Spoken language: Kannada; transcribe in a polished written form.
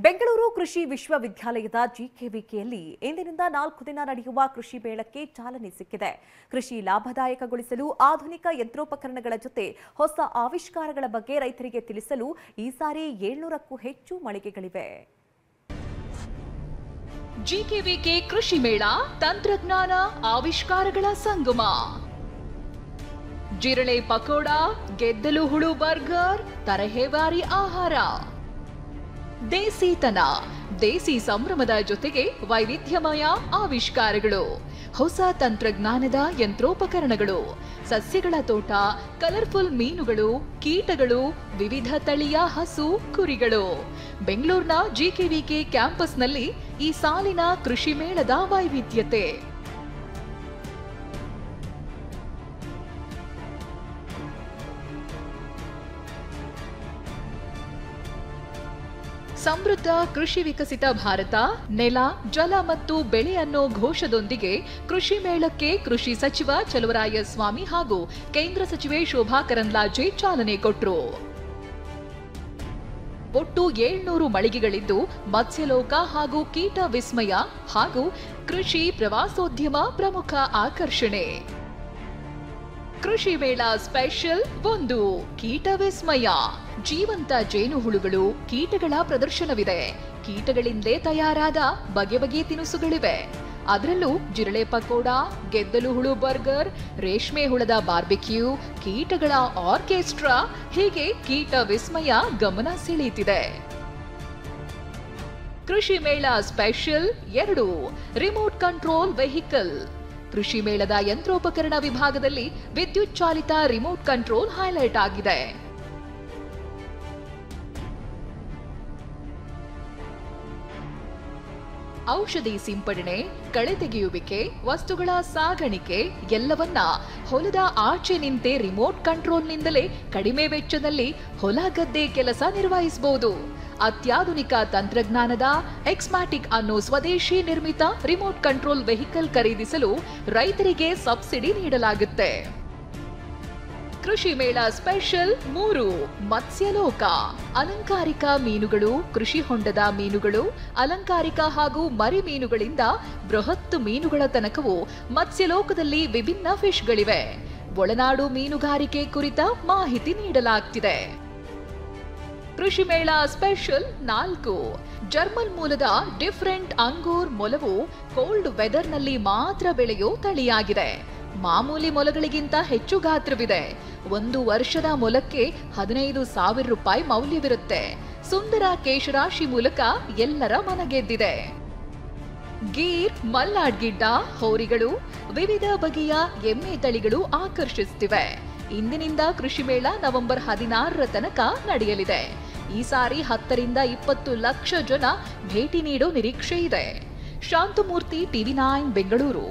ಬೆಂಗಳೂರು ಕೃಷಿ ವಿಶ್ವವಿದ್ಯಾಲಯದ ಜಿಕೆವಿಕೆಯಲ್ಲಿ ಇಂದಿನಿಂದ 4 ದಿನ ನಡೆಯುವ ಕೃಷಿ ಮೇಳಕ್ಕೆ ಚಾಲನೆ ಸಿಕ್ಕಿದೆ. ಕೃಷಿ ಲಾಭದಾಯಕಗೊಳಿಸಲು ಆಧುನಿಕ ಯಂತ್ರೋಪಕರಣಗಳ ಜೊತೆ ಹೊಸ ಆವಿಷ್ಕಾರಗಳ ಬಗ್ಗೆ ರೈತರಿಗೆ ತಿಳಿಸಲು ಈ ಸಾರಿ 700ಕ್ಕೂ ಹೆಚ್ಚು ಮಳಿಗೆಗಳಿವೆ. ಜಿಕೆವಿಕೆ ಕೃಷಿ ಮೇಳ ತಂತ್ರಜ್ಞಾನ ಆವಿಷ್ಕಾರಗಳ ಸಂಗಮ. ಜಿರಳೆ ಪಕೋಡ, ಗೆದ್ದಲು ಹುಳು ಬರ್ಗರ್, ತರಹೇವಾರಿ ಆಹಾರ. ದೇಸಿತನ, ದೇಸಿ ಸಂಭ್ರಮದ ಜೊತೆಗೆ ವೈವಿಧ್ಯಮಯ ಆವಿಷ್ಕಾರಗಳು, ಹೊಸ ತಂತ್ರಜ್ಞಾನದ ಯಂತ್ರೋಪಕರಣಗಳು, ಸಸ್ಯಗಳ ತೋಟ, ಕಲರ್ಫುಲ್ ಮೀನುಗಳು, ಕೀಟಗಳು, ವಿವಿಧ ತಳಿಯ ಹಸು, ಕುರಿಗಳು. ಬೆಂಗಳೂರಿನ ಜಿಕೆವಿಕೆ ಕ್ಯಾಂಪಸ್ನಲ್ಲಿ ಈ ಸಾಲಿನ ಕೃಷಿ ಮೇಳದ ವೈವಿಧ್ಯತೆ. ಸಮೃದ್ಧ ಕೃಷಿ ವಿಕಸಿತ ಭಾರತ, ನೆಲ, ಜಲ ಮತ್ತು ಬೆಳೆ ಅನ್ನೋ ಘೋಷದೊಂದಿಗೆ ಕೃಷಿ ಮೇಳಕ್ಕೆ ಕೃಷಿ ಸಚಿವ ಚಲುವರಾಯಸ್ವಾಮಿ ಹಾಗೂ ಕೇಂದ್ರ ಸಚಿವೆ ಶೋಭಾ ಕರಂದ್ಲಾಜೆ ಚಾಲನೆ ಕೊಟ್ಟರು. ಒಟ್ಟು 700 ಮಳಿಗೆಗಳಿದ್ದು ಮತ್ಸ್ಯಲೋಕ ಹಾಗೂ ಕೀಟ ವಿಸ್ಮಯ ಹಾಗೂ ಕೃಷಿ ಪ್ರವಾಸೋದ್ಯಮ ಪ್ರಮುಖ ಆಕರ್ಷಣೆ. ಕೃಷಿ ಮೇಳ ಸ್ಪೆಷಲ್ 1 ಕೀಟ ವಿಸ್ಮಯ. ಜೀವಂತ ಜೇನುಹುಳುಗಳು, ಕೀಟಗಳ ಪ್ರದರ್ಶನವಿದೆ. ಕೀಟಗಳಿಂದಲೇ ತಯಾರಾದ ಬಗೆ ಬಗೆ ತಿನಿಸುಗಳಿವೆ. ಅದರಲ್ಲೂ ಜಿರಳೆ ಪಕೋಡ, ಗೆದ್ದಲು ಹುಳು ಬರ್ಗರ್, ರೇಷ್ಮೆ ಹುಳದ ಬಾರ್ಬಿಕ್ಯೂ, ಕೀಟಗಳ ಆರ್ಕೆಸ್ಟ್ರಾ, ಹೀಗೆ ಕೀಟ ವಿಸ್ಮಯ ಗಮನ ಸೆಳೆಯುತ್ತಿದೆ. ಕೃಷಿ ಮೇಳ ಸ್ಪೆಷಲ್ 2 ರಿಮೋಟ್ ಕಂಟ್ರೋಲ್ ವೆಹಿಕಲ್. ಕೃಷಿ ಮೇಳದ ಯಂತ್ರೋಪಕರಣ ವಿಭಾಗದಲ್ಲಿ ವಿದ್ಯುತ್ ಚಾಲಿತ ರಿಮೋಟ್ ಕಂಟ್ರೋಲ್ ಹೈಲೈಟ್ ಆಗಿದೆ. ಔಷಧಿ ಸಿಂಪಡಣೆ, ಕಳೆ ತೆಗೆಯುವಿಕೆ, ವಸ್ತುಗಳ ಸಾಗಾಣಿಕೆ ಎಲ್ಲವನ್ನ ಹೊಲದ ಆಚೆ ನಿಂತೆ ರಿಮೋಟ್ ಕಂಟ್ರೋಲ್ನಿಂದಲೇ ಕಡಿಮೆ ವೆಚ್ಚದಲ್ಲಿ ಹೊಲ ಗದ್ದೆ ಕೆಲಸ ನಿರ್ವಹಿಸಬಹುದು. ಅತ್ಯಾಧುನಿಕ ತಂತ್ರಜ್ಞಾನದ ಎಕ್ಸ್ಮ್ಯಾಟಿಕ್ ಅನ್ನೋ ಸ್ವದೇಶಿ ನಿರ್ಮಿತ ರಿಮೋಟ್ ಕಂಟ್ರೋಲ್ ವೆಹಿಕಲ್ ಖರೀದಿಸಲು ರೈತರಿಗೆ ಸಬ್ಸಿಡಿ ನೀಡಲಾಗುತ್ತೆ. ಕೃಷಿ ಮೇಳ ಸ್ಪೆಷಲ್ 3 ಮತ್ಸ್ಯಲೋಕ. ಅಲಂಕಾರಿಕ ಮೀನುಗಳು, ಕೃಷಿ ಹೊಂಡದ ಮೀನುಗಳು, ಅಲಂಕಾರಿಕ ಹಾಗೂ ಮರಿ ಮೀನುಗಳಿಂದ ಬೃಹತ್ ಮೀನುಗಳ ತನಕವೂ ಮತ್ಸ್ಯಲೋಕದಲ್ಲಿ ವಿಭಿನ್ನ ಫಿಶ್ಗಳಿವೆ. ಒಳನಾಡು ಮೀನುಗಾರಿಕೆ ಕುರಿತ ಮಾಹಿತಿ ನೀಡಲಾಗ್ತಿದೆ. ಕೃಷಿ ಮೇಳ ಸ್ಪೆಷಲ್ 4 ಜರ್ಮನ್ ಮೂಲದ ಡಿಫರೆಂಟ್ ಅಂಗೂರ್ ಮೊಲವು ಕೋಲ್ಡ್ ವೆದರ್ನಲ್ಲಿ ಮಾತ್ರ ಬೆಳೆಯೋ ತಳಿಯಾಗಿದೆ. ಮಾಮೂಲಿ ಮೊಲಗಳಿಗಿಂತ ಹೆಚ್ಚು ಗಾತ್ರವಿದೆ. 1 ವರ್ಷದ ಮೊಲಕ್ಕೆ 15,000 ರೂಪಾಯಿ ಮೌಲ್ಯವಿರುತ್ತೆ. ಸುಂದರ ಕೇಶರಾಶಿ ಮೂಲಕ ಎಲ್ಲರ ಮನಗೆದ್ದಿದೆ. ಗೀರ್, ಮಲ್ನಾಡ್ ಗಿಡ್ಡ, ಹೋರಿಗಳು, ವಿವಿಧ ಬಗೆಯ ಎಮ್ಮೆ ತಳಿಗಳು ಆಕರ್ಷಿಸುತ್ತಿವೆ. ಇಂದಿನಿಂದ ಕೃಷಿ ಮೇಳ ನವೆಂಬರ್ 16ರ ತನಕ ನಡೆಯಲಿದೆ. ಈ ಸಾರಿ 10 ರಿಂದ 20 ಲಕ್ಷ ಜನ ಭೇಟಿ ನೀಡೋ ನಿರೀಕ್ಷೆ ಇದೆ. ಶಾಂತಮೂರ್ತಿ, TV9 ಬೆಂಗಳೂರು.